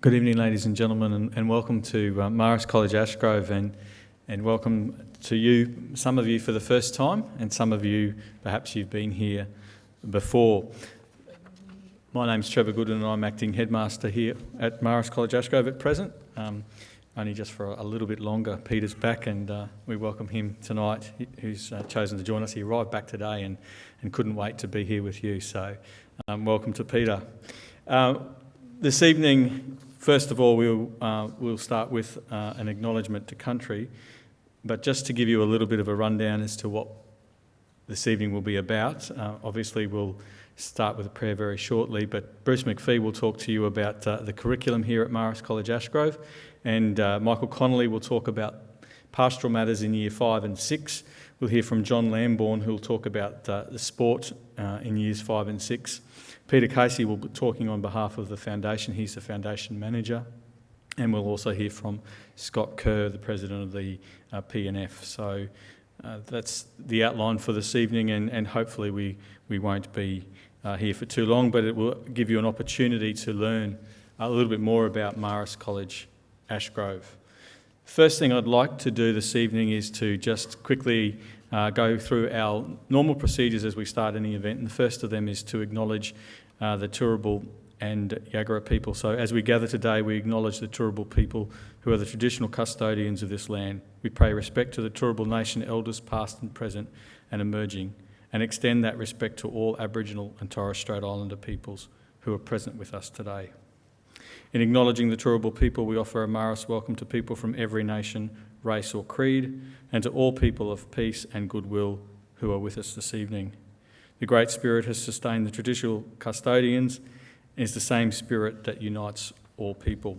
Good evening, ladies and gentlemen, and welcome to Marist College Ashgrove, and welcome to you, some of you for the first time, and some of you, perhaps you've been here before. My name's Trevor Goodwin and I'm acting headmaster here at Marist College Ashgrove at present, only just for a little bit longer. Peter's back and we welcome him tonight, who's chosen to join us. He arrived back today and couldn't wait to be here with you, so welcome to Peter. This evening, first of all, we'll start with an acknowledgement to country, but just to give you a little bit of a rundown as to what this evening will be about. Obviously, we'll start with a prayer very shortly, but Bruce McPhee will talk to you about the curriculum here at Marist College Ashgrove, and Michael Connolly will talk about pastoral matters in Year 5 and 6. We'll hear from John Lambourne, who will talk about the sport in Years 5 and 6. Peter Casey will be talking on behalf of the foundation. He's the foundation manager. And we'll also hear from Scott Kerr, the president of the PNF. So that's the outline for this evening, and hopefully we won't be here for too long, but it will give you an opportunity to learn a little bit more about Marist College Ashgrove. First thing I'd like to do this evening is to just quickly go through our normal procedures as we start any event, and the first of them is to acknowledge the Turrbal and Yagara people. So as we gather today, we acknowledge the Turrbal people who are the traditional custodians of this land. We pay respect to the Turrbal Nation elders past and present and emerging, and extend that respect to all Aboriginal and Torres Strait Islander peoples who are present with us today. In acknowledging the Turrbal people, we offer a Marist welcome to people from every nation, race or creed, and to all people of peace and goodwill who are with us this evening. The Great Spirit has sustained the traditional custodians and is the same spirit that unites all people.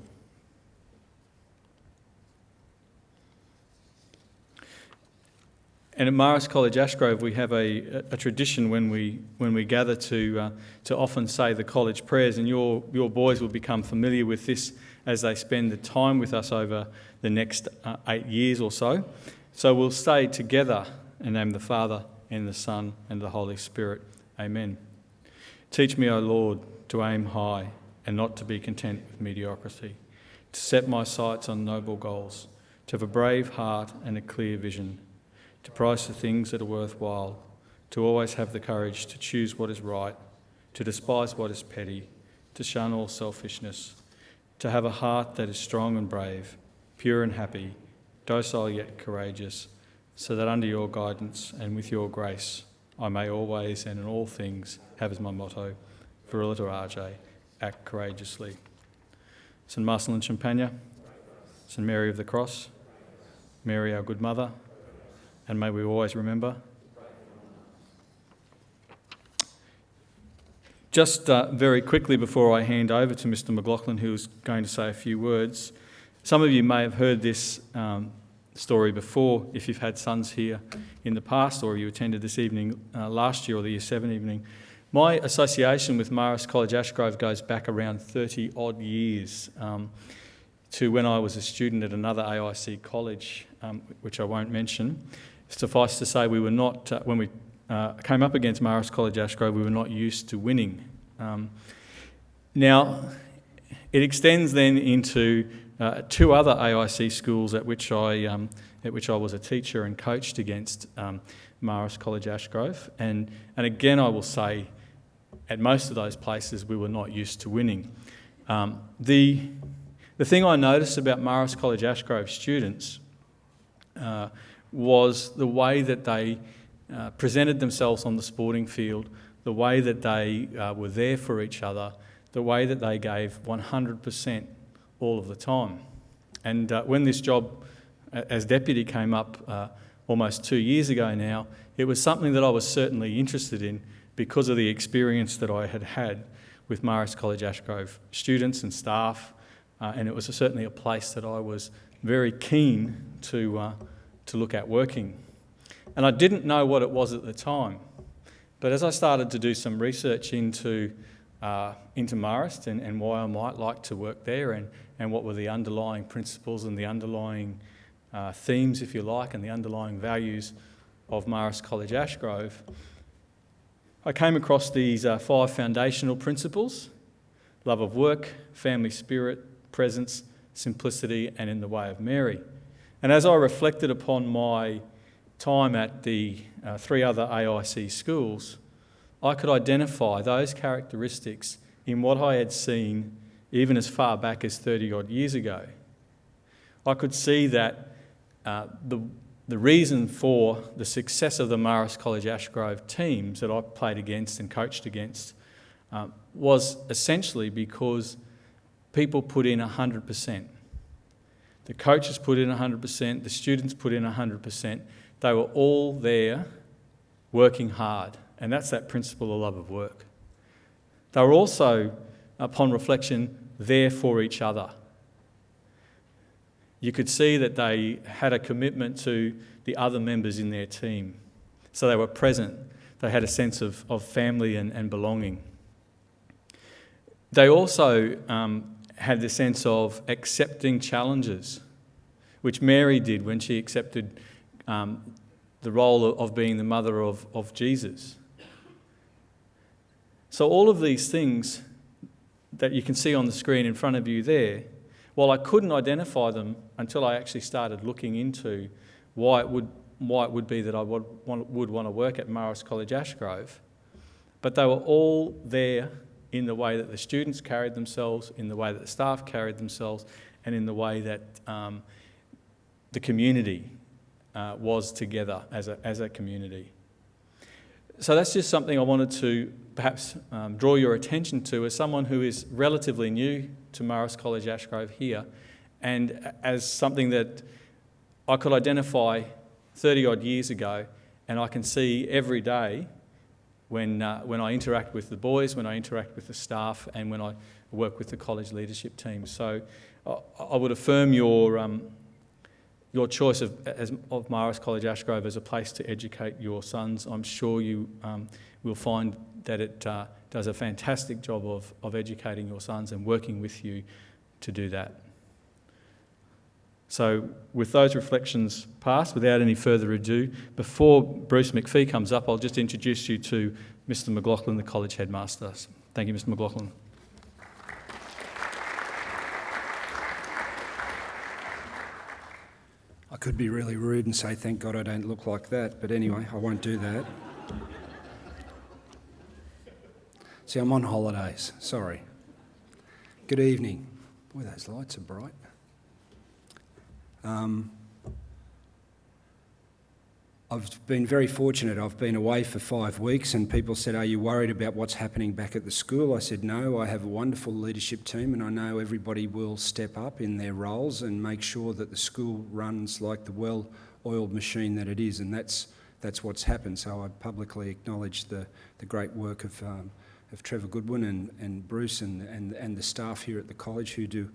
And at Marist College Ashgrove, we have a tradition when we gather to often say the college prayers, and your boys will become familiar with this as they spend the time with us over the next 8 years or so. So we'll stay together and name the Father and the Son and the Holy Spirit. Amen. Teach me, O Lord, to aim high and not to be content with mediocrity, to set my sights on noble goals, to have a brave heart and a clear vision, to prize the things that are worthwhile, to always have the courage to choose what is right, to despise what is petty, to shun all selfishness, to have a heart that is strong and brave, pure and happy, docile yet courageous, so that under your guidance and with your grace I may always and in all things have as my motto, Viriliter Age, act courageously. St. Marcel and Champagne, St. Mary of the Cross, Mary our good mother, and may we always remember. Just very quickly before I hand over to Mr. McLaughlin, who's going to say a few words, some of you may have heard this story before if you've had sons here in the past or you attended this evening last year or the Year 7 evening. My association with Marist College Ashgrove goes back around 30 odd years to when I was a student at another AIC college, which I won't mention. Suffice to say, we were not, when we came up against Marist College Ashgrove, we were not used to winning. Now, it extends then into 2 other AIC schools at which I was a teacher and coached against Marist College Ashgrove. And again, I will say, at most of those places, we were not used to winning. The thing I noticed about Marist College Ashgrove students was the way that they presented themselves on the sporting field, the way that they were there for each other, the way that they gave 100% all of the time. And when this job as deputy came up almost 2 years ago now, it was something that I was certainly interested in because of the experience that I had had with Marist College Ashgrove students and staff, and it was certainly a place that I was very keen to look at working. And I didn't know what it was at the time, but as I started to do some research into Marist and why I might like to work there and what were the underlying principles and the underlying themes, if you like, and the underlying values of Marist College Ashgrove, I came across these 5 foundational principles: love of work, family spirit, presence, simplicity, and in the way of Mary. And as I reflected upon my time at the 3 other AIC schools, I could identify those characteristics in what I had seen even as far back as 30 odd years ago. I could see that the reason for the success of the Marist College Ashgrove teams that I played against and coached against was essentially because people put in 100%. The coaches put in 100%, the students put in 100%. They were all there working hard, and that's that principle of love of work. They were also, upon reflection, there for each other. You could see that they had a commitment to the other members in their team. So they were present. They had a sense of family and belonging. They also had the sense of accepting challenges, which Mary did when she accepted the role of being the mother of Jesus. So all of these things that you can see on the screen in front of you there, while I couldn't identify them until I actually started looking into why it would be that I would want to work at Marist College Ashgrove, but they were all there in the way that the students carried themselves, in the way that the staff carried themselves, and in the way that the community was together as a community. So that's just something I wanted to perhaps draw your attention to as someone who is relatively new to Marist College Ashgrove here, and as something that I could identify 30 odd years ago, and I can see every day when I interact with the boys, when I interact with the staff, and when I work with the college leadership team. So I would affirm your choice of Marist College Ashgrove as a place to educate your sons. I'm sure you will find that it does a fantastic job of educating your sons and working with you to do that. So with those reflections past, without any further ado, before Bruce McPhee comes up, I'll just introduce you to Mr. McLaughlin, the college headmaster. Thank you, Mr. McLaughlin. I could be really rude and say, thank God I don't look like that, but anyway, I won't do that. See, I'm on holidays, sorry. Good evening. Boy, those lights are bright. I've been very fortunate. I've been away for 5 weeks and people said, are you worried about what's happening back at the school? I said, no, I have a wonderful leadership team and I know everybody will step up in their roles and make sure that the school runs like the well-oiled machine that it is, and that's what's happened. So I publicly acknowledge the great work of Trevor Goodwin and Bruce and the staff here at the college who do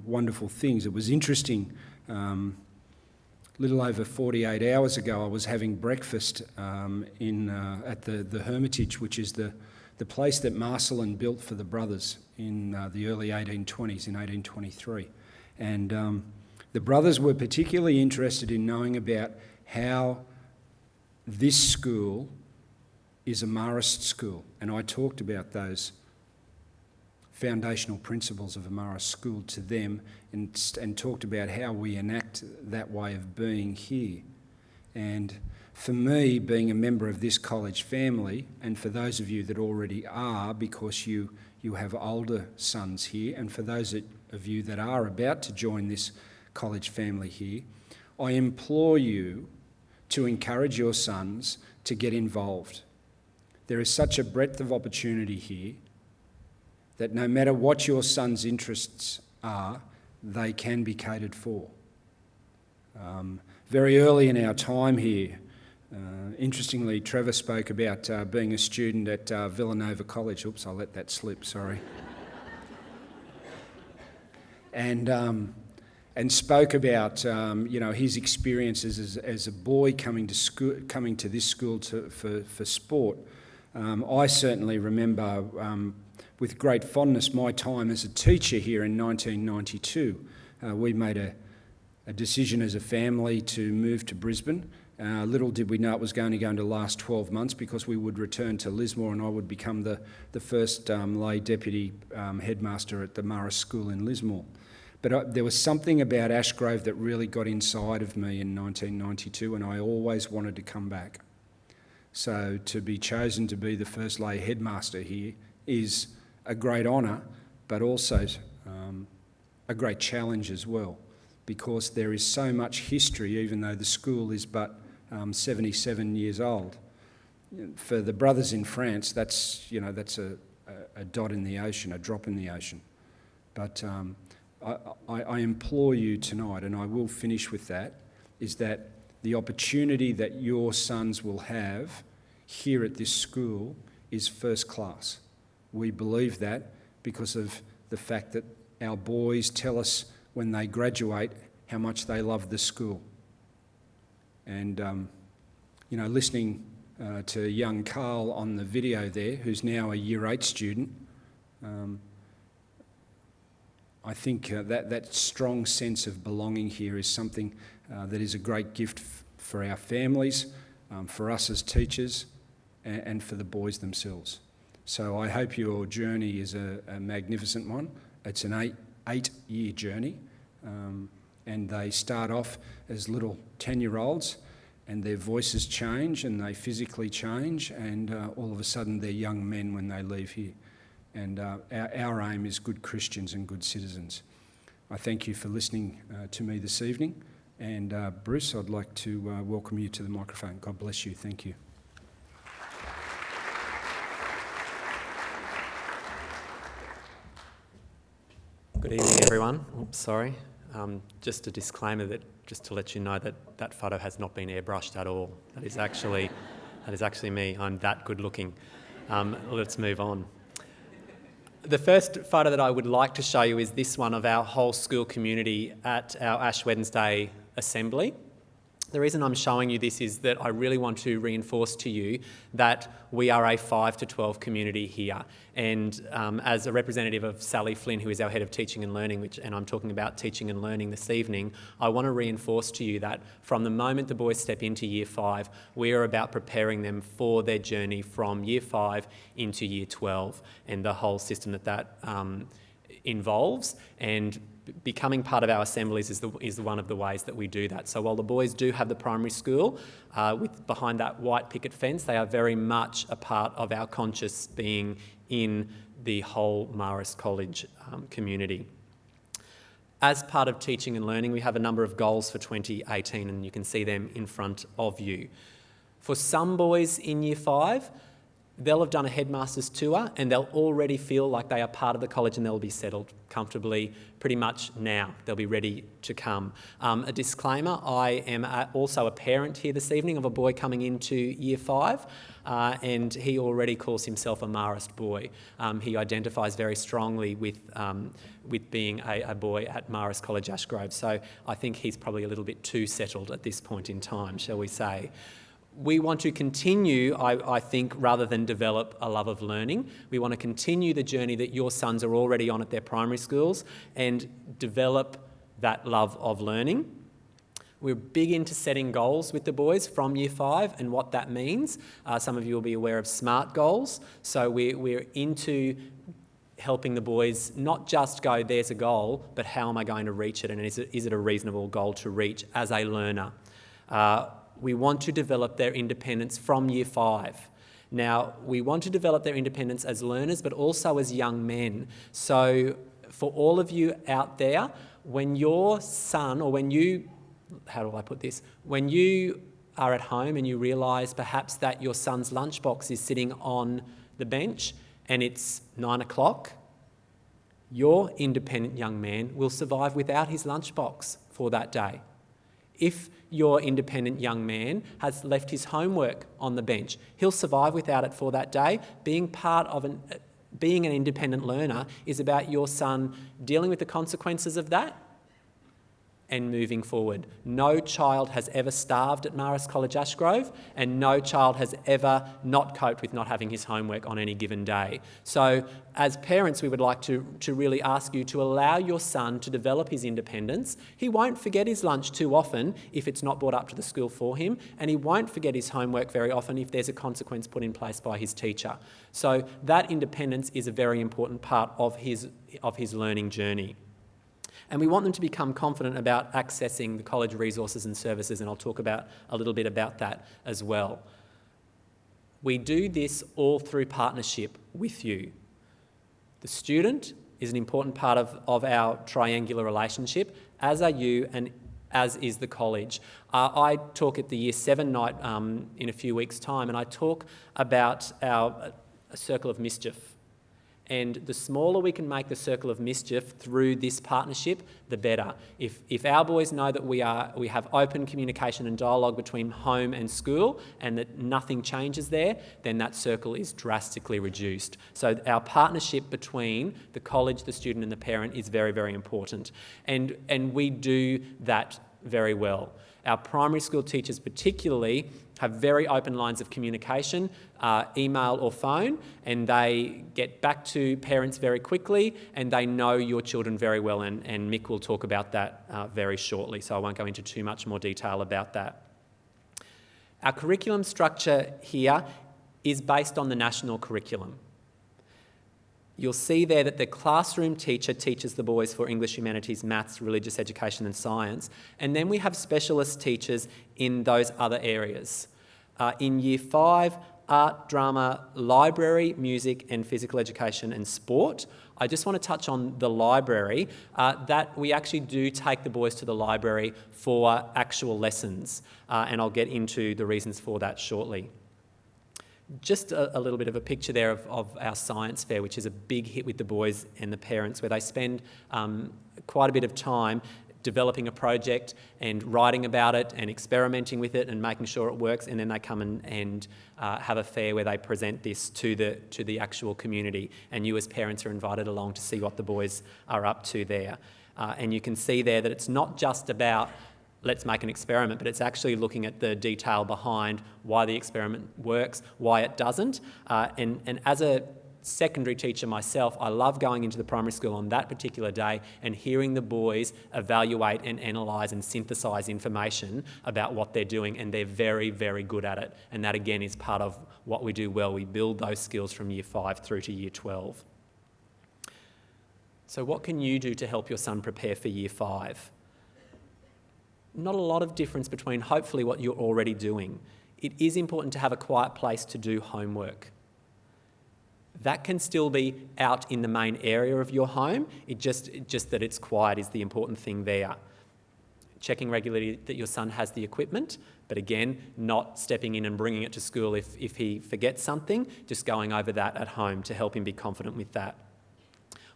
wonderful things. It was interesting. Little over 48 hours ago, I was having breakfast at the Hermitage, which is the place that Marcelin built for the brothers in the early 1820s, in 1823. And the brothers were particularly interested in knowing about how this school is a Marist school. And I talked about those foundational principles of a Marist school to them and talked about how we enact that way of being here. And for me, being a member of this college family, and for those of you that already are, because you have older sons here, and for those of you that are about to join this college family here, I implore you to encourage your sons to get involved. There is such a breadth of opportunity here that no matter what your son's interests are, they can be catered for. Very early in our time here, interestingly, Trevor spoke about being a student at Villanova College. Oops, I let that slip, sorry. And spoke about his experiences as a boy coming to this school for sport. I certainly remember with great fondness my time as a teacher here in 1992. We made a decision as a family to move to Brisbane Little did we know it was going to last 12 months, because we would return to Lismore and I would become the first lay deputy headmaster at the Marist School in Lismore. But there was something about Ashgrove that really got inside of me in 1992, and I always wanted to come back. So to be chosen to be the first lay headmaster here is a great honour, but also a great challenge as well, because there is so much history, even though the school is but 77 years old. For the brothers in France, that's a dot in the ocean, a drop in the ocean. But I implore you tonight, and I will finish with that, is that the opportunity that your sons will have here at this school is first class. We believe that because of the fact that our boys tell us when they graduate how much they love the school. And, listening to young Carl on the video there, who's now a Year 8 student, I think that strong sense of belonging here is something that is a great gift for our families, for us as teachers, and for the boys themselves. So I hope your journey is a magnificent one. It's an eight-year journey, and they start off as little 10-year-olds, and their voices change and they physically change, and all of a sudden they're young men when they leave here. And our aim is good Christians and good citizens. I thank you for listening to me this evening. And Bruce, I'd like to welcome you to the microphone. God bless you. Thank you. Good evening, everyone. Oops, sorry. Just a disclaimer just to let you know that photo has not been airbrushed at all. That is actually me. I'm that good looking. Let's move on. The first photo that I would like to show you is this one of our whole school community at our Ash Wednesday assembly. The reason I'm showing you this is that I really want to reinforce to you that we are a 5 to 12 community here. And as a representative of Sally Flynn, who is our Head of Teaching and Learning, and I'm talking about teaching and learning this evening, I want to reinforce to you that from the moment the boys step into Year 5, we are about preparing them for their journey from Year 5 into Year 12 and the whole system that involves. And becoming part of our assemblies is one of the ways that we do that. So while the boys do have the primary school behind that white picket fence, they are very much a part of our conscious being in the whole Marist College community. As part of teaching and learning, we have a number of goals for 2018, and you can see them in front of you. For some boys in Year 5, they'll have done a headmaster's tour and they'll already feel like they are part of the college and they'll be settled comfortably pretty much now. They'll be ready to come. A disclaimer, I am also a parent here this evening of a boy coming into Year 5 and he already calls himself a Marist boy. He identifies very strongly with being a boy at Marist College Ashgrove, so I think he's probably a little bit too settled at this point in time, shall we say. We want to continue, I think, rather than develop a love of learning. We want to continue the journey that your sons are already on at their primary schools and develop that love of learning. We're big into setting goals with the boys from Year 5 and what that means. Some of you will be aware of SMART goals. So we're into helping the boys not just go, there's a goal, but how am I going to reach it, and is it a reasonable goal to reach as a learner? We want to develop their independence from Year 5. Now, we want to develop their independence as learners, but also as young men. So for all of you out there, when your son, or when you, how do I put this? When you are at home and you realise perhaps that your son's lunchbox is sitting on the bench and it's 9 o'clock, your independent young man will survive without his lunchbox for that day. If your independent young man has left his homework on the bench, he'll survive without it for that day. Being an independent learner is about your son dealing with the consequences of that and moving forward. No child has ever starved at Marist College Ashgrove, and no child has ever not coped with not having his homework on any given day. So as parents, we would like to really ask you to allow your son to develop his independence. He won't forget his lunch too often if it's not brought up to the school for him, and he won't forget his homework very often if there's a consequence put in place by his teacher. So that independence is a very important part of his learning journey. And we want them to become confident about accessing the college resources and services, and I'll talk about a little bit about that as well. We do this all through partnership with you. The student is an important part of our triangular relationship, as are you and as is the college. I talk at the Year 7 night in a few weeks' time, and I talk about a circle of mischief. And the smaller we can make the circle of mischief through this partnership, the better. If our boys know that we have open communication and dialogue between home and school and that nothing changes there, then that circle is drastically reduced. So our partnership between the college, the student and the parent is very, very important. And we do that very well. Our primary school teachers particularly have very open lines of communication, email or phone, and they get back to parents very quickly, and they know your children very well, and Mick will talk about that very shortly, so I won't go into too much more detail about that. Our curriculum structure here is based on the national curriculum. You'll see there that the classroom teacher teaches the boys for English, humanities, maths, religious education and science, and then we have specialist teachers in those other areas. In Year 5, art, drama, library, music and physical education and sport. I just want to touch on the library, that we actually do take the boys to the library for actual lessons, and I'll get into the reasons for that shortly. Just a little bit of a picture there of our science fair, which is a big hit with the boys and the parents, where they spend quite a bit of time developing a project and writing about it and experimenting with it and making sure it works, and then they come and have a fair where they present this to the actual community, and you as parents are invited along to see what the boys are up to there. And you can see there that it's not just about let's make an experiment, but it's actually looking at the detail behind why the experiment works, why it doesn't. And as a secondary teacher myself, I love going into the primary school on that particular day and hearing the boys evaluate and analyse and synthesise information about what they're doing, and they're very, very good at it. And that again is part of what we do well. We build those skills from Year 5 through to Year 12. So what can you do to help your son prepare for Year 5? Not a lot of difference between hopefully what you're already doing. It is important to have a quiet place to do homework. That can still be out in the main area of your home. It just that it's quiet is the important thing there. Checking regularly that your son has the equipment, but again, not stepping in and bringing it to school if he forgets something, just going over that at home to help him be confident with that.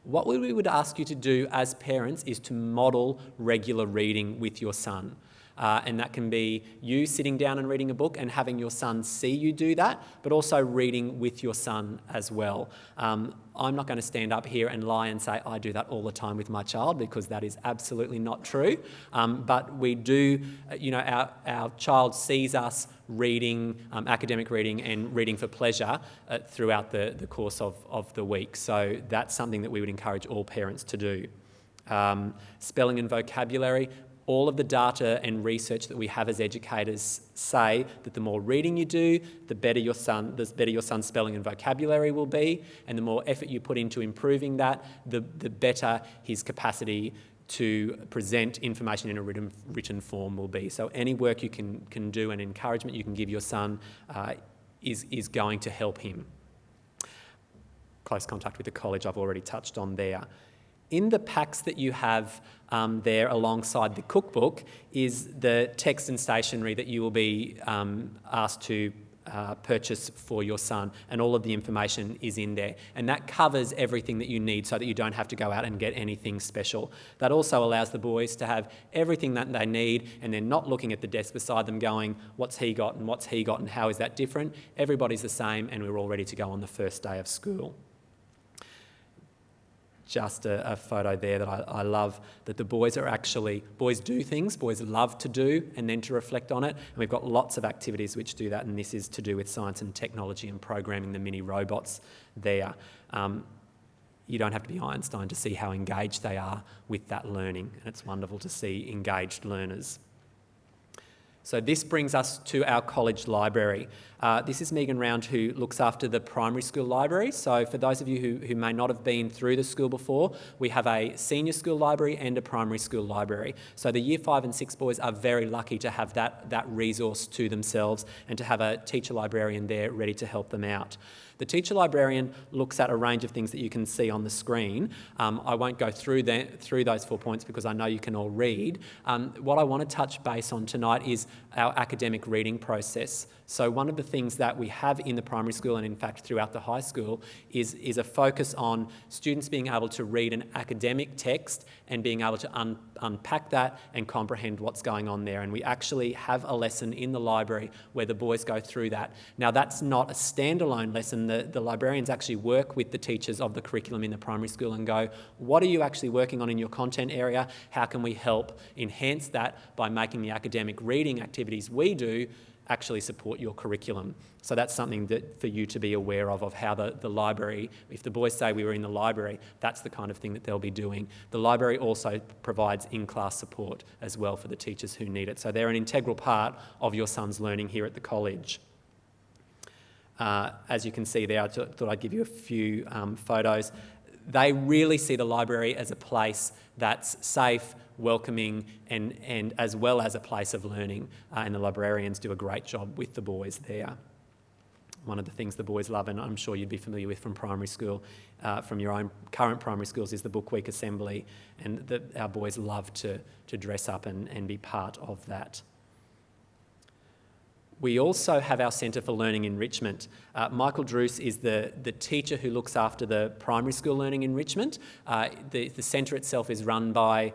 What we would ask you to do as parents is to model regular reading with your son. And that can be you sitting down and reading a book and having your son see you do that, but also reading with your son as well. I'm not going to stand up here and lie and say I do that all the time with my child, because that is absolutely not true. But we do, our child sees us reading, academic reading and reading for pleasure throughout the course of the week. So that's something that we would encourage all parents to do. Spelling and vocabulary. All of the data and research that we have as educators say that the more reading you do, the better your son's spelling and vocabulary will be, and the more effort you put into improving that, the better his capacity to present information in a written form will be. So any work you can do and encouragement you can give your son is going to help him. Close contact with the college I've already touched on there. In the packs that you have there alongside the cookbook is the text and stationery that you will be asked to purchase for your son, and all of the information is in there. And that covers everything that you need so that you don't have to go out and get anything special. That also allows the boys to have everything that they need, and they're not looking at the desk beside them going, what's he got and how is that different? Everybody's the same, and we're all ready to go on the first day of school. just a photo there that I love, that the boys do things, boys love to do and then to reflect on it. And we've got lots of activities which do that, and this is to do with science and technology and programming the mini robots there. You don't have to be Einstein to see how engaged they are with that learning, and it's wonderful to see engaged learners. So this brings us to our college library. This is Megan Round, who looks after the primary school library. So for those of you who may not have been through the school before, we have a senior school library and a primary school library. So the Year 5 and 6 boys are very lucky to have that resource to themselves and to have a teacher librarian there ready to help them out. The teacher librarian looks at a range of things that you can see on the screen. I won't go through those 4 points because I know you can all read. What I want to touch base on tonight is our academic reading process. So one of the things that we have in the primary school, and in fact throughout the high school, is a focus on students being able to read an academic text and being able to unpack that and comprehend what's going on there. And we actually have a lesson in the library where the boys go through that. Now that's not a standalone lesson. The librarians actually work with the teachers of the curriculum in the primary school and go, what are you actually working on in your content area? How can we help enhance that by making the academic reading activities we do actually support your curriculum? So that's something that for you to be aware of how the library, if the boys say we were in the library, that's the kind of thing that they'll be doing. The library also provides in-class support as well for the teachers who need it. So they're an integral part of your son's learning here at the college. As you can see there, I thought I'd give you a few photos. They really see the library as a place that's safe, welcoming, and as well as a place of learning. And the librarians do a great job with the boys there. One of the things the boys love, and I'm sure you'd be familiar with from primary school, from your own current primary schools, is the Book Week Assembly, and our boys love to dress up and be part of that. We also have our Centre for Learning Enrichment. Michael Druce is the teacher who looks after the primary school learning enrichment. The centre itself is run by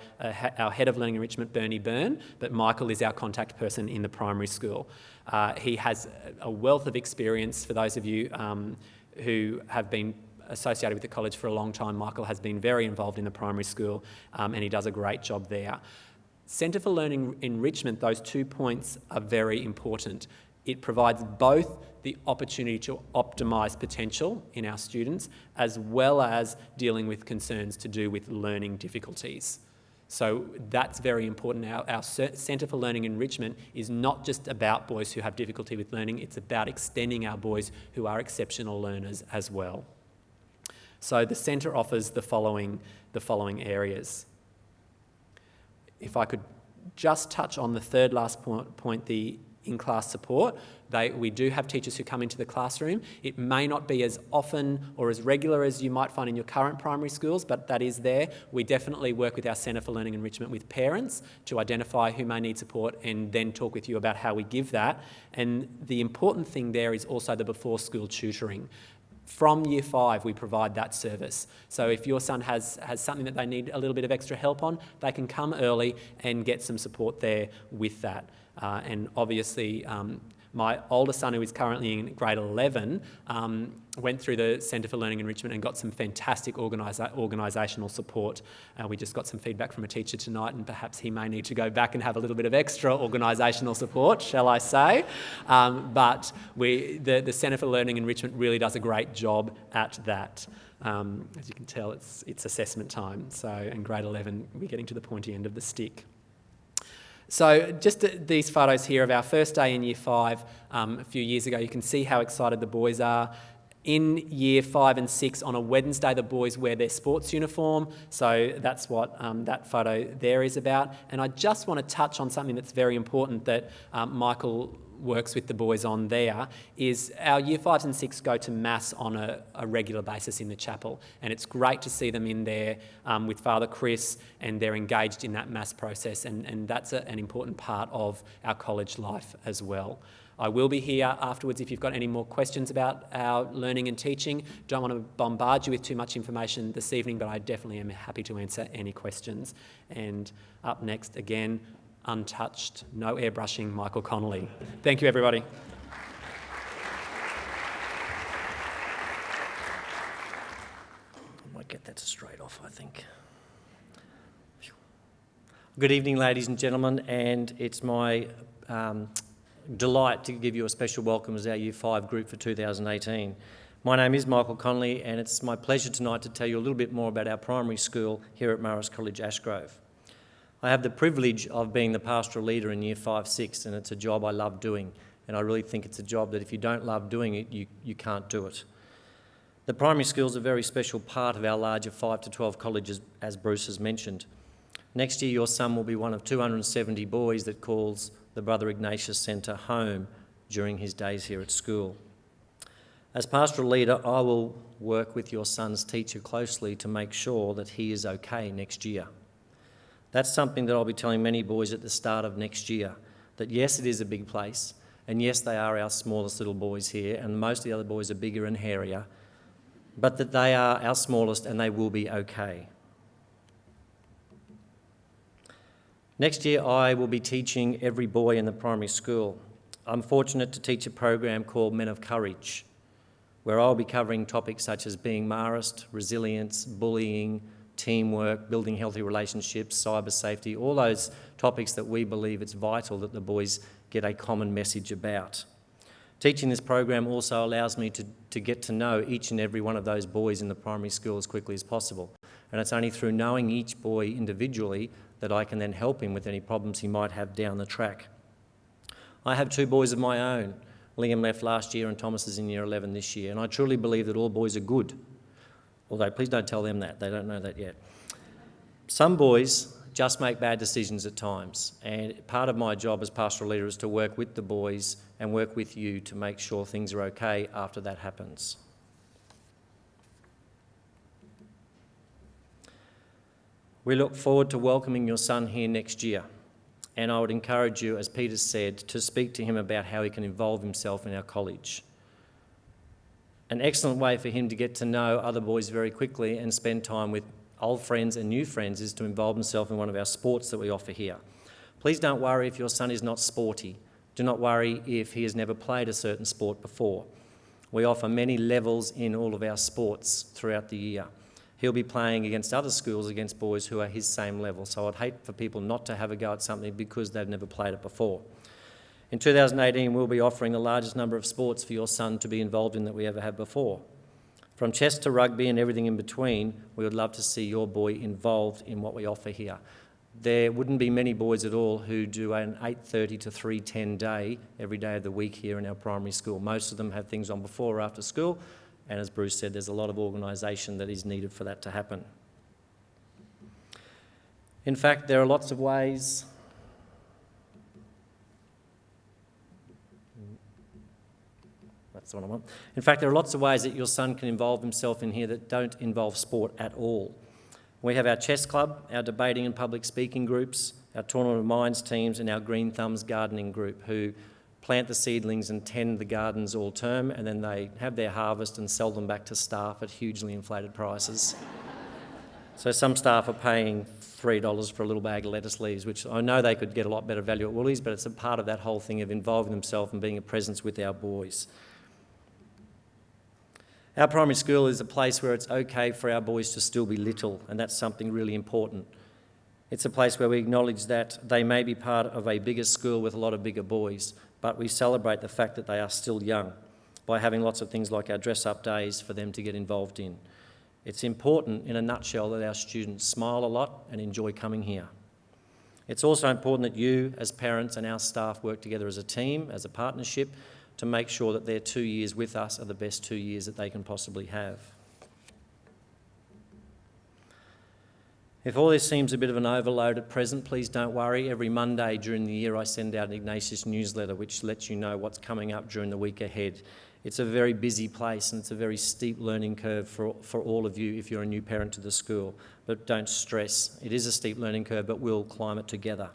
our Head of Learning Enrichment, Bernie Byrne, but Michael is our contact person in the primary school. He has a wealth of experience. For those of you who have been associated with the college for a long time, Michael has been very involved in the primary school, and he does a great job there. Centre for Learning Enrichment, those 2 points are very important. It provides both the opportunity to optimise potential in our students as well as dealing with concerns to do with learning difficulties. So that's very important. Our Centre for Learning Enrichment is not just about boys who have difficulty with learning, it's about extending our boys who are exceptional learners as well. So the centre offers the following areas. If I could just touch on the third last point, the in-class support. We do have teachers who come into the classroom. It may not be as often or as regular as you might find in your current primary schools, but that is there. We definitely work with our Centre for Learning Enrichment with parents to identify who may need support and then talk with you about how we give that. And the important thing there is also the before-school tutoring. From Year 5, we provide that service. So if your son has something that they need a little bit of extra help on, they can come early and get some support there with that. And obviously, my older son, who is currently in grade 11, went through the Centre for Learning Enrichment and got some fantastic organisational support. We just got some feedback from a teacher tonight, and perhaps he may need to go back and have a little bit of extra organisational support, shall I say. But the Centre for Learning Enrichment really does a great job at that. As you can tell, it's assessment time. So in grade 11, we're getting to the pointy end of the stick. So just these photos here of our first day in Year 5 a few years ago. You can see how excited the boys are. In Year 5 and 6, on a Wednesday, the boys wear their sports uniform. So that's what that photo there is about. And I just want to touch on something that's very important that Michael works with the boys on there, is our Year 5s and 6 go to Mass on a regular basis in the chapel, and it's great to see them in there with Father Chris, and they're engaged in that Mass process, and that's an important part of our college life as well. I will be here afterwards if you've got any more questions about our learning and teaching. Don't want to bombard you with too much information this evening, but I definitely am happy to answer any questions. And up next, again, untouched, no airbrushing, Michael Connolly. Thank you, everybody. My get that straight off, I think. Good evening, ladies and gentlemen, and it's my delight to give you a special welcome as our Year 5 group for 2018. My name is Michael Connolly, and it's my pleasure tonight to tell you a little bit more about our primary school here at Marist College, Ashgrove. I have the privilege of being the pastoral leader in Year 5-6, and it's a job I love doing, and I really think it's a job that if you don't love doing it, you can't do it. The primary school is a very special part of our larger 5 to 12 colleges, as Bruce has mentioned. Next year, your son will be one of 270 boys that calls the Brother Ignatius Centre home during his days here at school. As pastoral leader, I will work with your son's teacher closely to make sure that he is okay next year. That's something that I'll be telling many boys at the start of next year, that yes, it is a big place, and yes, they are our smallest little boys here, and most of the other boys are bigger and hairier, but that they are our smallest and they will be okay. Next year, I will be teaching every boy in the primary school. I'm fortunate to teach a program called Men of Courage, where I'll be covering topics such as being Marist, resilience, bullying, teamwork, building healthy relationships, cyber safety, all those topics that we believe it's vital that the boys get a common message about. Teaching this program also allows me to get to know each and every one of those boys in the primary school as quickly as possible. And it's only through knowing each boy individually that I can then help him with any problems he might have down the track. I have 2 boys of my own. Liam left last year and Thomas is in Year 11 this year, and I truly believe that all boys are good. Although, please don't tell them that, they don't know that yet. Some boys just make bad decisions at times, and part of my job as pastoral leader is to work with the boys and work with you to make sure things are okay after that happens. We look forward to welcoming your son here next year, and I would encourage you, as Peter said, to speak to him about how he can involve himself in our college. An excellent way for him to get to know other boys very quickly and spend time with old friends and new friends is to involve himself in one of our sports that we offer here. Please don't worry if your son is not sporty. Do not worry if he has never played a certain sport before. We offer many levels in all of our sports throughout the year. He'll be playing against other schools, against boys who are his same level. So I'd hate for people not to have a go at something because they've never played it before. In 2018, we'll be offering the largest number of sports for your son to be involved in that we ever have before. From chess to rugby and everything in between, we would love to see your boy involved in what we offer here. There wouldn't be many boys at all who do an 8:30 to 3:10 day every day of the week here in our primary school. Most of them have things on before or after school, and as Bruce said, there's a lot of organisation that is needed for that to happen. In fact, there are lots of ways that's what I want. In fact, there are lots of ways that your son can involve himself in here that don't involve sport at all. We have our chess club, our debating and public speaking groups, our Tournament of Minds teams, and our Green Thumbs gardening group, who plant the seedlings and tend the gardens all term, and then they have their harvest and sell them back to staff at hugely inflated prices. So some staff are paying $3 for a little bag of lettuce leaves, which I know they could get a lot better value at Woolies, but it's a part of that whole thing of involving themselves and being a presence with our boys. Our primary school is a place where it's okay for our boys to still be little, and that's something really important. It's a place where we acknowledge that they may be part of a bigger school with a lot of bigger boys, but we celebrate the fact that they are still young by having lots of things like our dress-up days for them to get involved in. It's important, in a nutshell, that our students smile a lot and enjoy coming here. It's also important that you, as parents, and our staff work together as a team, as a partnership, to make sure that their 2 years with us are the best 2 years that they can possibly have. If all this seems a bit of an overload at present, please don't worry. Every Monday during the year I send out an Ignatius newsletter which lets you know what's coming up during the week ahead. It's a very busy place and it's a very steep learning curve for all of you if you're a new parent to the school. But don't stress. It is a steep learning curve, but we'll climb it together.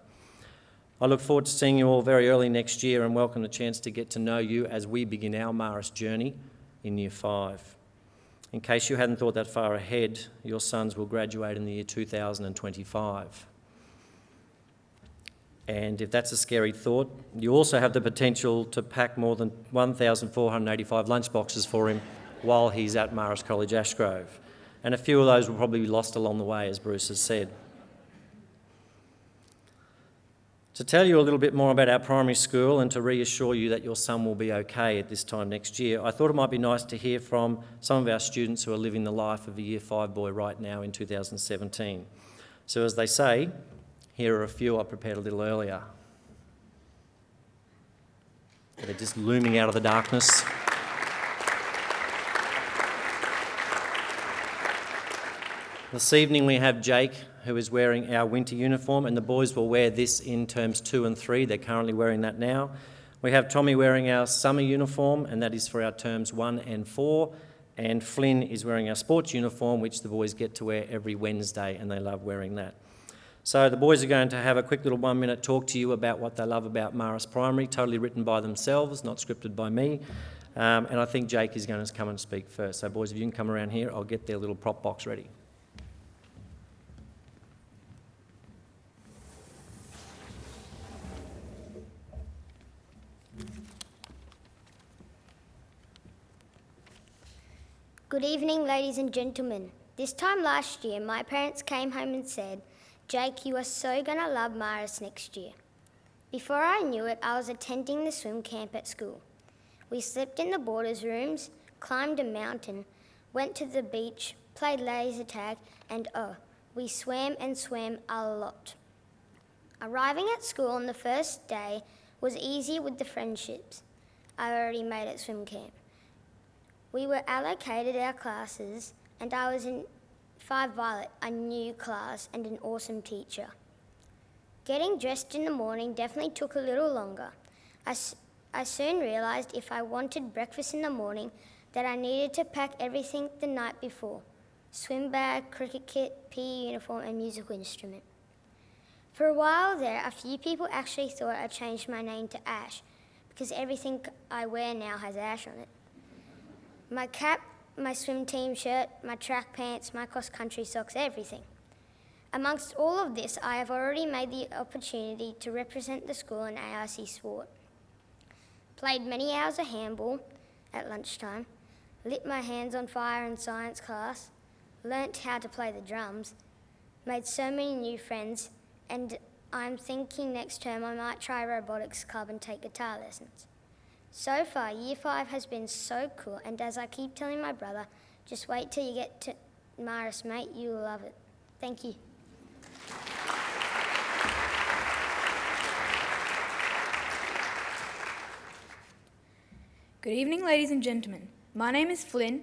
I look forward to seeing you all very early next year and welcome the chance to get to know you as we begin our Marist journey in Year 5. In case you hadn't thought that far ahead, your sons will graduate in the year 2025. And if that's a scary thought, you also have the potential to pack more than 1,485 lunchboxes for him while he's at Marist College, Ashgrove. and a few of those will probably be lost along the way, as Bruce has said. To tell you a little bit more about our primary school and to reassure you that your son will be okay at this time next year, I thought it might be nice to hear from some of our students who are living the life of a Year 5 boy right now in 2017. So as they say, here are a few I prepared a little earlier. They're just looming out of the darkness. This evening we have Jake, who is wearing our winter uniform, and the boys will wear this in terms 2 and 3. They're currently wearing that now. We have Tommy wearing our summer uniform, and that is for our terms 1 and 4. And Flynn is wearing our sports uniform, which the boys get to wear every Wednesday, and they love wearing that. So the boys are going to have a quick little 1-minute talk to you about what they love about Marist Primary, totally written by themselves, not scripted by me. And I think Jake is going to come and speak first. So boys, if you can come around here, I'll get their little prop box ready. Good evening, ladies and gentlemen. This time last year, my parents came home and said, "Jake, you are so gonna love Marist next year." Before I knew it, I was attending the swim camp at school. We slept in the boarders' rooms, climbed a mountain, went to the beach, played laser tag, and we swam and swam a lot. Arriving at school on the first day was easy with the friendships I already made at swim camp. We were allocated our classes, and I was in 5 Violet, a new class and an awesome teacher. Getting dressed in the morning definitely took a little longer. I soon realised if I wanted breakfast in the morning that I needed to pack everything the night before: swim bag, cricket kit, PE uniform and musical instrument. For a while there, a few people actually thought I changed my name to Ash because everything I wear now has Ash on it. My cap, my swim team shirt, my track pants, my cross-country socks, everything. Amongst all of this, I have already made the opportunity to represent the school in ARC sport. Played many hours of handball at lunchtime, lit my hands on fire in science class, learnt how to play the drums, made so many new friends, and I'm thinking next term I might try robotics club and take guitar lessons. So far, Year 5 has been so cool, and as I keep telling my brother, just wait till you get to Marist, mate, you will love it. Thank you. Good evening, ladies and gentlemen. My name is Flynn,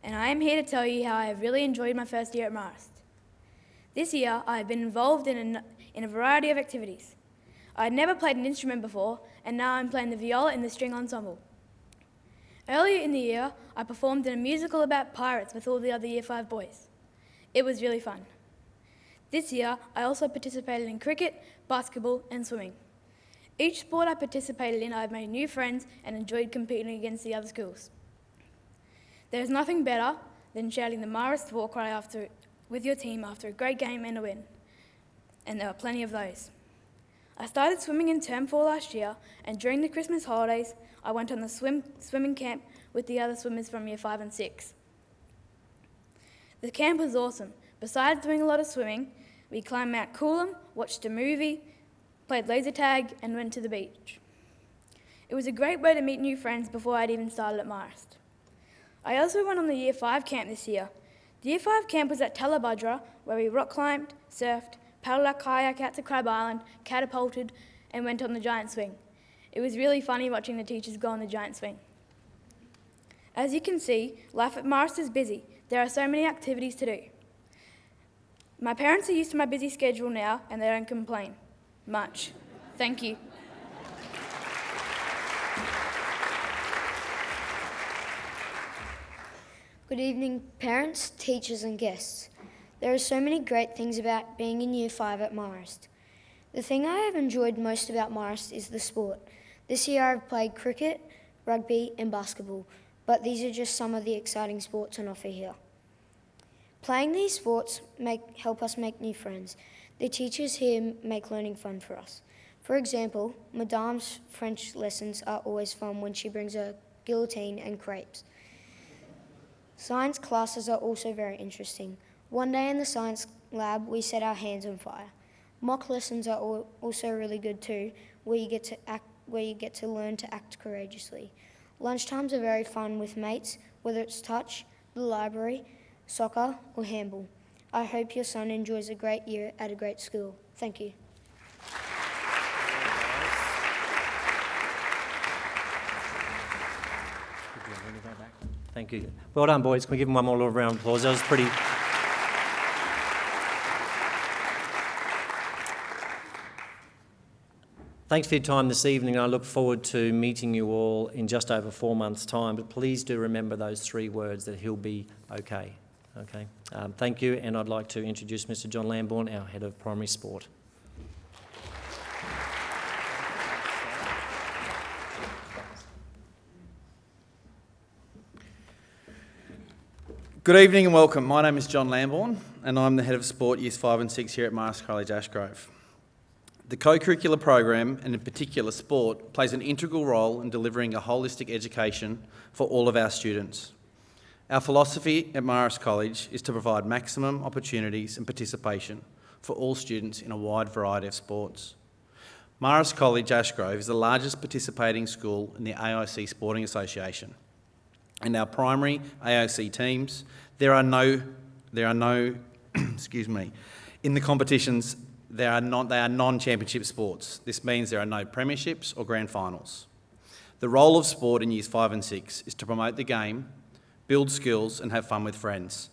and I am here to tell you how I have really enjoyed my first year at Marist. This year, I have been involved in a variety of activities. I had never played an instrument before, and now I'm playing the viola in the string ensemble. Earlier in the year, I performed in a musical about pirates with all the other Year 5 boys. It was really fun. This year, I also participated in cricket, basketball, and swimming. Each sport I participated in, I have made new friends and enjoyed competing against the other schools. There is nothing better than shouting the Marist war cry with your team after a great game and a win. And there were plenty of those. I started swimming in term 4 last year, and during the Christmas holidays, I went on the swimming camp with the other swimmers from Year 5 and 6. The camp was awesome. Besides doing a lot of swimming, we climbed Mount Coolum, watched a movie, played laser tag, and went to the beach. It was a great way to meet new friends before I'd even started at Marist. I also went on the Year 5 camp this year. The Year 5 camp was at Talabudra, where we rock climbed, surfed, paddled our kayak out to Crab Island, catapulted, and went on the giant swing. It was really funny watching the teachers go on the giant swing. As you can see, life at Marist is busy. There are so many activities to do. My parents are used to my busy schedule now, and they don't complain much. Thank you. Good evening, parents, teachers and guests. There are so many great things about being in Year 5 at Marist. The thing I have enjoyed most about Marist is the sport. This year I've played cricket, rugby and basketball, but these are just some of the exciting sports on offer here. Playing these sports help us make new friends. The teachers here make learning fun for us. For example, Madame's French lessons are always fun when she brings a guillotine and crepes. Science classes are also very interesting. One day in the science lab, we set our hands on fire. Mock lessons are also really good too, where you get to learn to act courageously. Lunchtimes are very fun with mates, whether it's touch, the library, soccer or handball. I hope your son enjoys a great year at a great school. Thank you. Thank you. Well done, boys. Can we give them one more little round of applause? That was pretty... Thanks for your time this evening. I look forward to meeting you all in just over 4 months' time. But please do remember those 3 words, that he'll be okay. Okay. Thank you, and I'd like to introduce Mr. John Lambourne, our Head of Primary Sport. Good evening and welcome. My name is John Lambourne and I'm the Head of Sport Years 5 and 6 here at Marist College Ashgrove. The co-curricular program, and in particular sport, plays an integral role in delivering a holistic education for all of our students. Our philosophy at Marist College is to provide maximum opportunities and participation for all students in a wide variety of sports. Marist College Ashgrove is the largest participating school in the AIC Sporting Association. In our primary AIC teams, there are no excuse me, in the competitions they are non-championship sports. This means there are no premierships or grand finals. The role of sport in years 5 and 6 is to promote the game, build skills and have fun with friends.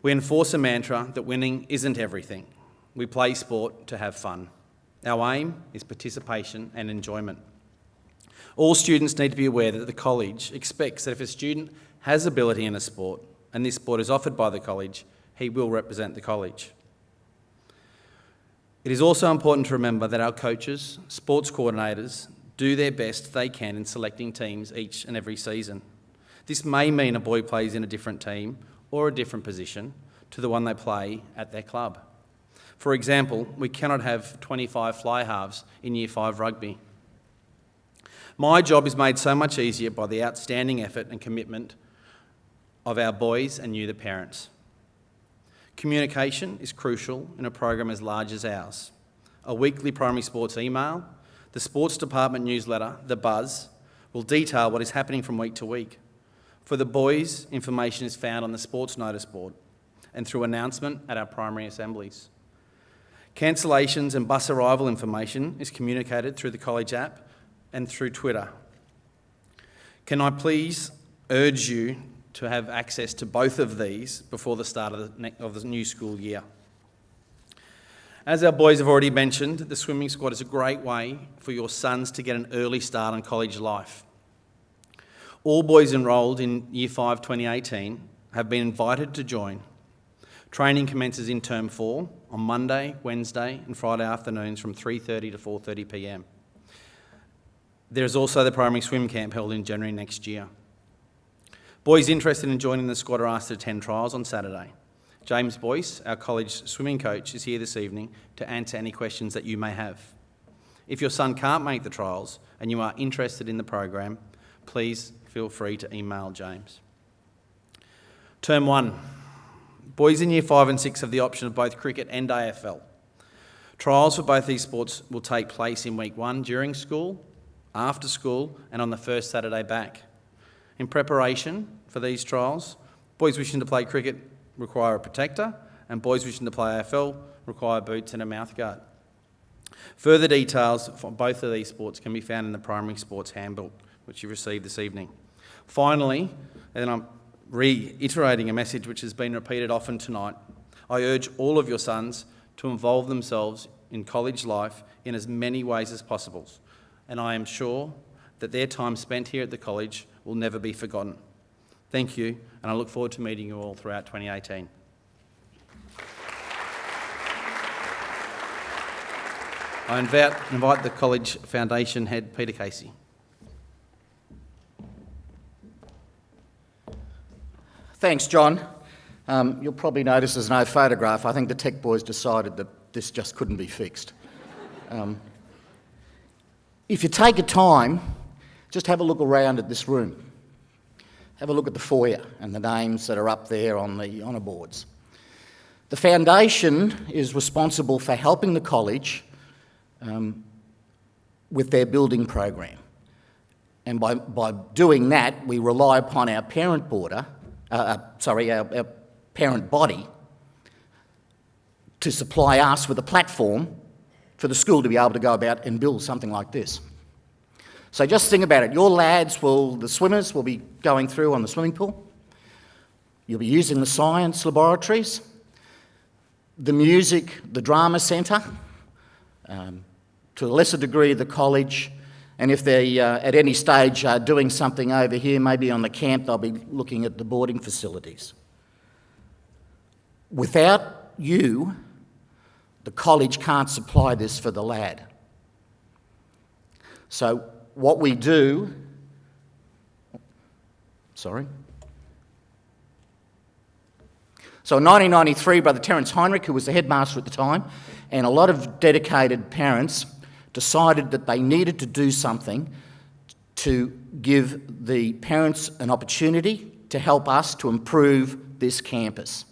We enforce a mantra that winning isn't everything. We play sport to have fun. Our aim is participation and enjoyment. All students need to be aware that the college expects that if a student has ability in a sport and this sport is offered by the college, he will represent the college. It is also important to remember that our coaches, sports coordinators, do their best they can in selecting teams each and every season. This may mean a boy plays in a different team or a different position to the one they play at their club. For example, we cannot have 25 fly halves in Year 5 rugby. My job is made so much easier by the outstanding effort and commitment of our boys and you, the parents. Communication is crucial in a program as large as ours. A weekly primary sports email, the sports department newsletter, The Buzz, will detail what is happening from week to week. For the boys, information is found on the sports notice board and through announcement at our primary assemblies. Cancellations and bus arrival information is communicated through the college app and through Twitter. Can I please urge you to have access to both of these before the start of the new school year? As our boys have already mentioned, the swimming squad is a great way for your sons to get an early start on college life. All boys enrolled in Year 5 2018 have been invited to join. Training commences in Term 4 on Monday, Wednesday and Friday afternoons from 3:30 to 4:30 p.m. There is also the primary swim camp held in January next year. Boys interested in joining the squad are asked to attend trials on Saturday. James Boyce, our college swimming coach, is here this evening to answer any questions that you may have. If your son can't make the trials and you are interested in the program, please feel free to email James. Term 1. Boys in Year 5 and 6 have the option of both cricket and AFL. Trials for both these sports will take place in week 1 during school, after school and on the first Saturday back. In preparation for these trials, boys wishing to play cricket require a protector and boys wishing to play AFL require boots and a mouthguard. Further details for both of these sports can be found in the Primary Sports Handbook, which you received this evening. Finally, and I'm reiterating a message which has been repeated often tonight, I urge all of your sons to involve themselves in college life in as many ways as possible, and I am sure that their time spent here at the college will never be forgotten. Thank you, and I look forward to meeting you all throughout 2018. I invite the College Foundation Head, Peter Casey. Thanks, John. You'll probably notice there's no photograph. I think the tech boys decided that this just couldn't be fixed. If you take a time, just have a look around at this room. have a look at the foyer and the names that are up there on the honour boards. The foundation is responsible for helping the college with their building program. And by doing that, we rely upon our parent our parent body to supply us with a platform for the school to be able to go about and build something like this. So just think about it. Your lads the swimmers will be going through on the swimming pool. You'll be using the science laboratories, the music, the drama centre, to a lesser degree the college, and if they at any stage are doing something over here, maybe on the camp, they'll be looking at the boarding facilities. Without you, the college can't supply this for the lad. So what we do, So in 1993, Brother Terence Heinrich, who was the headmaster at the time, and a lot of dedicated parents decided that they needed to do something to give the parents an opportunity to help us to improve this campus.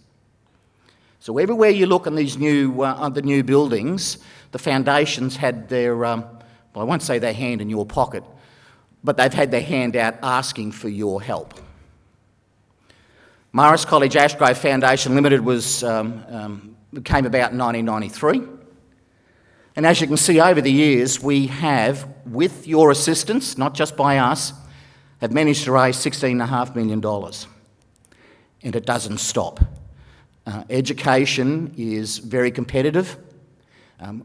So everywhere you look on these the new buildings, the foundations had their, well, I won't say their hand in your pocket, but they've had their hand out asking for your help. Marist College Ashgrove Foundation Limited came about in 1993. And as you can see over the years, we have, with your assistance, not just by us, have managed to raise $16.5 million. And it doesn't stop. Education is very competitive.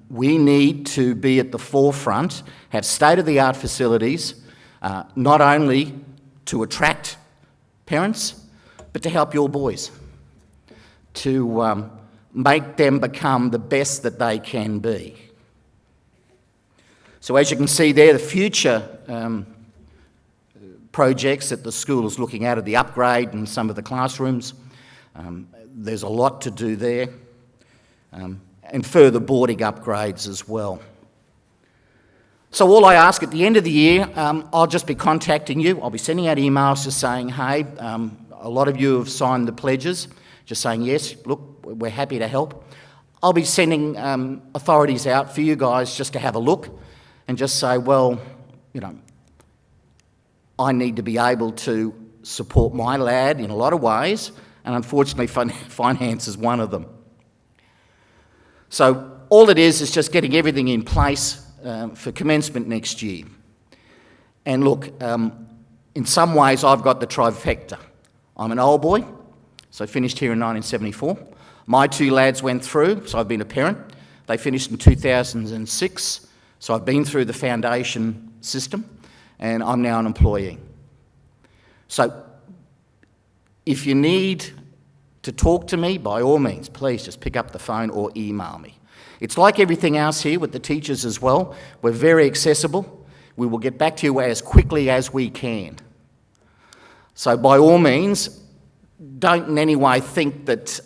We need to be at the forefront, have state-of-the-art facilities, not only to attract parents, but to help your boys, to make them become the best that they can be. So as you can see there, the future projects that the school is looking at are the upgrade in some of the classrooms. There's a lot to do there, and further boarding upgrades as well. So all I ask at the end of the year, I'll just be contacting you. I'll be sending out emails just saying, hey, a lot of you have signed the pledges, just saying, yes, look, we're happy to help. I'll be sending authorities out for you guys just to have a look and just say, well, you know, I need to be able to support my lad in a lot of ways, and unfortunately finance is one of them. So all it is just getting everything in place for commencement next year. And look, in some ways I've got the trifecta. I'm an old boy, so I finished here in 1974. My two lads went through, so I've been a parent. They finished in 2006, so I've been through the foundation system, and I'm now an employee. So if you need to talk to me, by all means, please just pick up the phone or email me. It's like everything else here with the teachers as well. We're very accessible. We will get back to you as quickly as we can. So by all means, don't in any way think that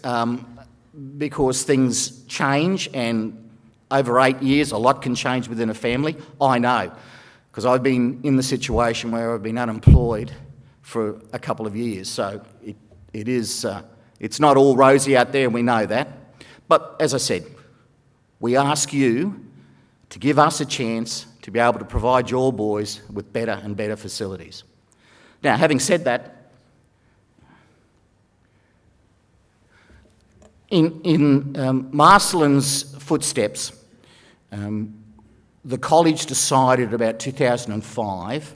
because things change, and over 8 years a lot can change within a family. I know, because I've been in the situation where I've been unemployed for a couple of years. So it's not all rosy out there, and we know that. But as I said, we ask you to give us a chance to be able to provide your boys with better and better facilities. Now, having said that, in Marcelin's footsteps, the college decided about 2005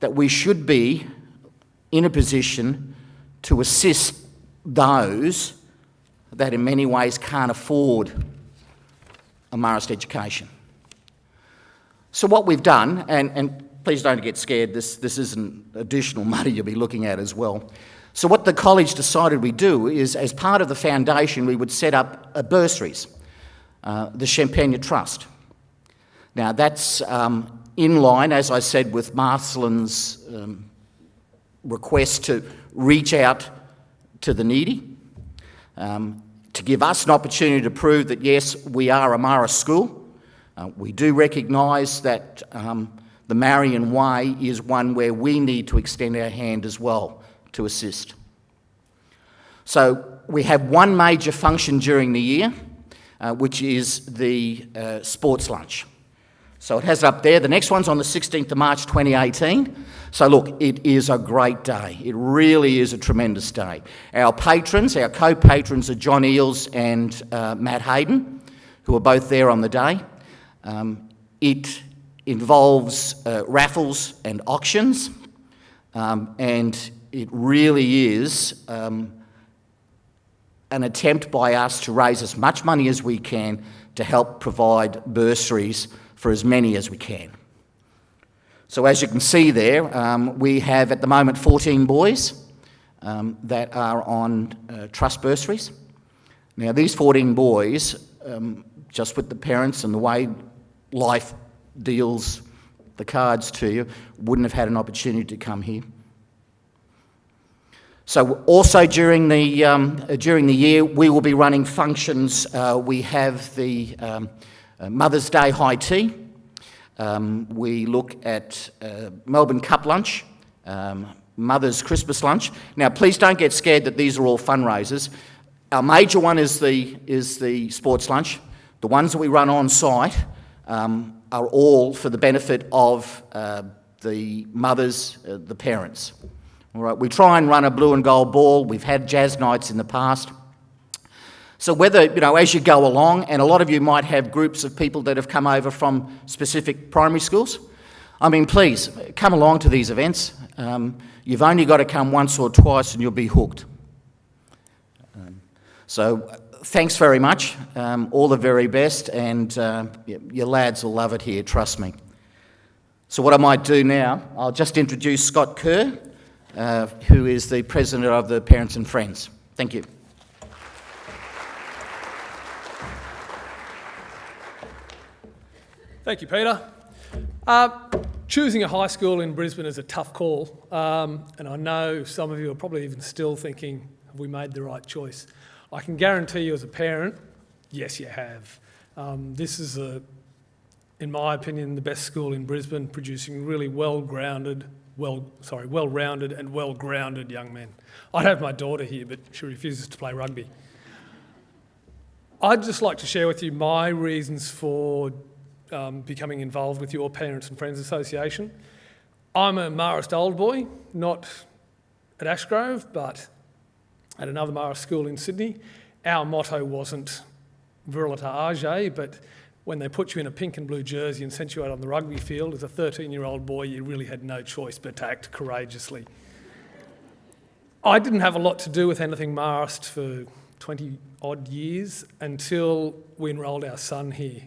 that we should be in a position to assist those that in many ways can't afford a Marist education. So what we've done, and please don't get scared, this isn't additional money you'll be looking at as well. So what the college decided we'd do is, as part of the foundation, we would set up bursaries, the Champagne Trust. Now that's in line, as I said, with Marcelin's request to reach out to the needy, to give us an opportunity to prove that, yes, we are a Marist school. We do recognise that the Marion Way is one where we need to extend our hand as well to assist. So we have one major function during the year, which is the sports lunch. So it has it up there. The next one's on the 16th of March 2018. So look, it is a great day. It really is a tremendous day. Our patrons, our co-patrons are John Eales and Matt Hayden, who are both there on the day. It involves raffles and auctions, and it really is an attempt by us to raise as much money as we can to help provide bursaries for as many as we can. So as you can see there, we have at the moment 14 boys that are on trust bursaries. Now these 14 boys, just with the parents and the way life deals the cards to you, wouldn't have had an opportunity to come here. So also during the year, we will be running functions. We have the Mother's Day high tea. We look at Melbourne Cup lunch, Mother's Christmas lunch. Now, please don't get scared that these are all fundraisers. Our major one is the sports lunch. The ones that we run on site are all for the benefit of the mothers, the parents. All right, we try and run a blue and gold ball. We've had jazz nights in the past. So whether, as you go along, and a lot of you might have groups of people that have come over from specific primary schools, please, come along to these events. You've only got to come once or twice and you'll be hooked. So thanks very much, all the very best, and your lads will love it here, trust me. So what I might do now, I'll just introduce Scott Kerr, who is the President of the Parents and Friends. Thank you. Thank you, Peter. Choosing a high school in Brisbane is a tough call, and I know some of you are probably even still thinking, have we made the right choice? I can guarantee you as a parent, yes, you have. This is, in my opinion, the best school in Brisbane, producing really well-rounded and well-grounded young men. I'd have my daughter here, but she refuses to play rugby. I'd just like to share with you my reasons for becoming involved with your Parents and Friends Association. I'm a Marist old boy, not at Ashgrove, but at another Marist school in Sydney. Our motto wasn't Virilita Age, but when they put you in a pink and blue jersey and sent you out on the rugby field as a 13-year-old boy, you really had no choice but to act courageously. I didn't have a lot to do with anything Marist for 20-odd years until we enrolled our son here.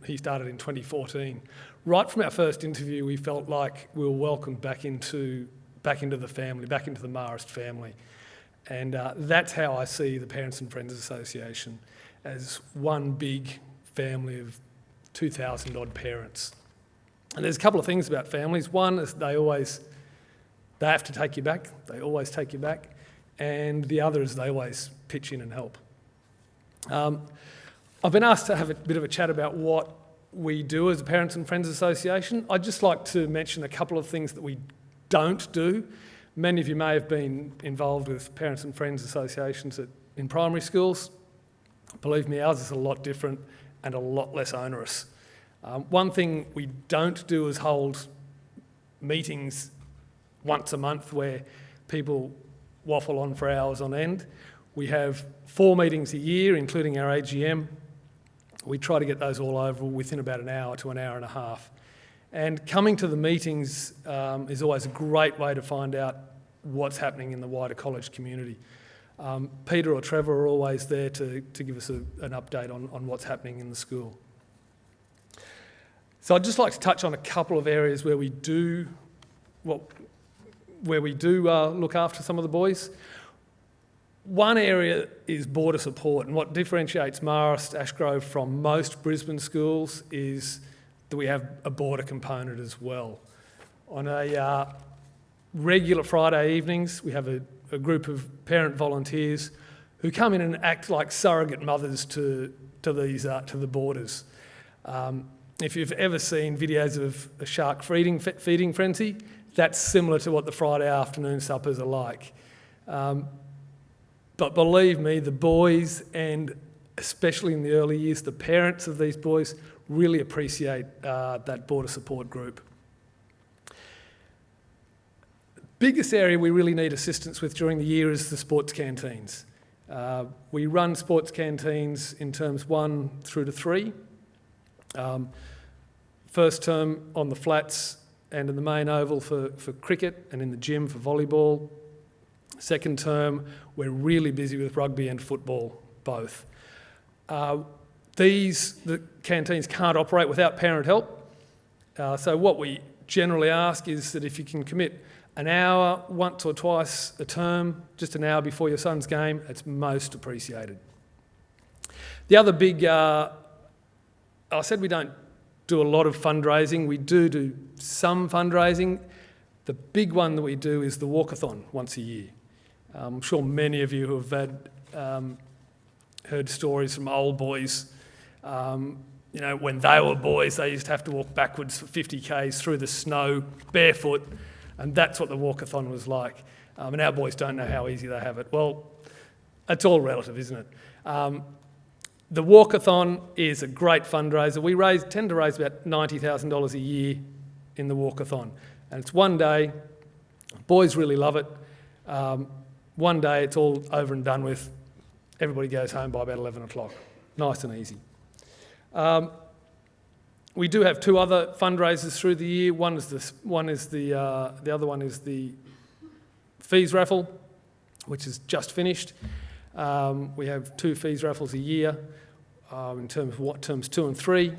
He started in 2014. Right from our first interview, we felt like we were welcomed back into the family, back into the Marist family. And that's how I see the Parents and Friends Association, as one big family of 2,000-odd parents. And there's a couple of things about families. One is they have to take you back. They always take you back. And the other is they always pitch in and help. I've been asked to have a bit of a chat about what we do as a Parents and Friends Association. I'd just like to mention a couple of things that we don't do. Many of you may have been involved with Parents and Friends Associations in primary schools. Believe me, ours is a lot different and a lot less onerous. One thing we don't do is hold meetings once a month where people waffle on for hours on end. We have 4 meetings a year, including our AGM. We try to get those all over within about an hour to an hour and a half. And coming to the meetings is always a great way to find out what's happening in the wider college community. Peter or Trevor are always there to give us an update on what's happening in the school. So I'd just like to touch on a couple of areas where we do look after some of the boys. One area is border support, and what differentiates Marist Ashgrove from most Brisbane schools is that we have a border component as well. On a regular Friday evenings, we have a group of parent volunteers who come in and act like surrogate mothers to the boarders. If you've ever seen videos of a shark feeding frenzy, that's similar to what the Friday afternoon suppers are like. But believe me, the boys, and especially in the early years, the parents of these boys really appreciate that border support group. Biggest area we really need assistance with during the year is the sports canteens. We run sports canteens in terms 1 through to 3. First term on the flats and in the main oval for cricket, and in the gym for volleyball. Second term, we're really busy with rugby and football, both. The canteens can't operate without parent help. So what we generally ask is that if you can commit an hour once or twice a term, just an hour before your son's game, it's most appreciated. The other big, I said we don't do a lot of fundraising. We do some fundraising. The big one that we do is the walkathon once a year. I'm sure many of you have heard stories from old boys. When they were boys, they used to have to walk backwards for 50 k's through the snow, barefoot, and that's what the walkathon was like. And our boys don't know how easy they have it. Well, it's all relative, isn't it? The walkathon is a great fundraiser. We tend to raise about $90,000 a year in the walkathon. And it's one day, boys really love it. One day it's all over and done with. Everybody goes home by about 11 o'clock. Nice and easy. We do have 2 other fundraisers through the year. The other one is the fees raffle, which is just finished. We have 2 fees raffles a year in terms of terms 2 and 3.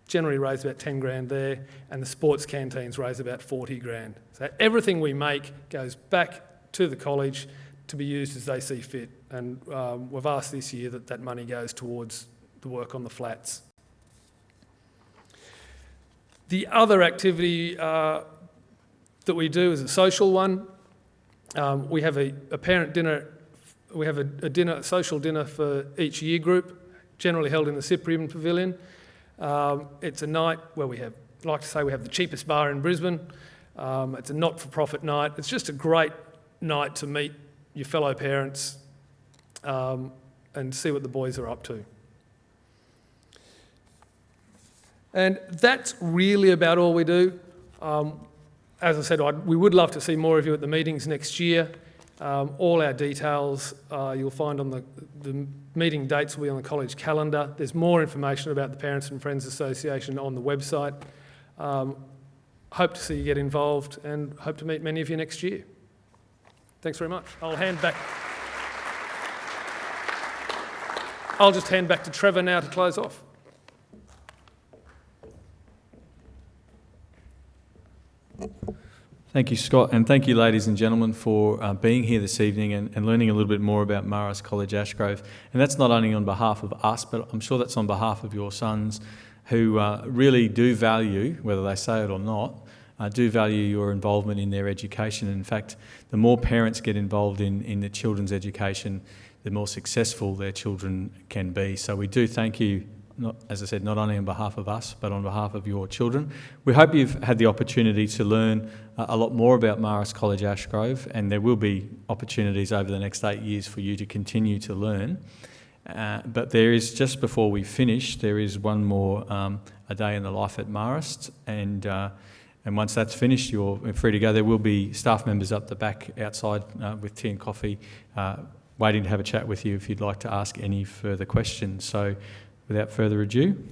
Generally raise about 10 grand there, and the sports canteens raise about 40 grand. So everything we make goes back to the college to be used as they see fit. And we've asked this year that money goes towards the work on the flats. The other activity that we do is a social one. We have a parent dinner. We have a social dinner for each year group, generally held in the Cyprian Pavilion. It's a night where we have the cheapest bar in Brisbane. It's a not-for-profit night. It's just a great night to meet your fellow parents and see what the boys are up to. And that's really about all we do. As I said, we would love to see more of you at the meetings next year. All our details you'll find on the meeting dates will be on the college calendar. There's more information about the Parents and Friends Association on the website. Hope to see you get involved and hope to meet many of you next year. Thanks very much. I'll just hand back to Trevor now to close off. Thank you, Scott, and thank you, ladies and gentlemen, for being here this evening and learning a little bit more about Marist College Ashgrove. And that's not only on behalf of us, but I'm sure that's on behalf of your sons who really do value, whether they say it or not, do value your involvement in their education. In fact, the more parents get involved in the children's education, the more successful their children can be. So we do thank you, as I said, not only on behalf of us, but on behalf of your children. We hope you've had the opportunity to learn a lot more about Marist College Ashgrove, and there will be opportunities over the next 8 years for you to continue to learn. But there is, just before we finish, there is one more a day in the life at Marist, and once that's finished, you're free to go. There will be staff members up the back outside with tea and coffee waiting to have a chat with you if you'd like to ask any further questions. So without further ado,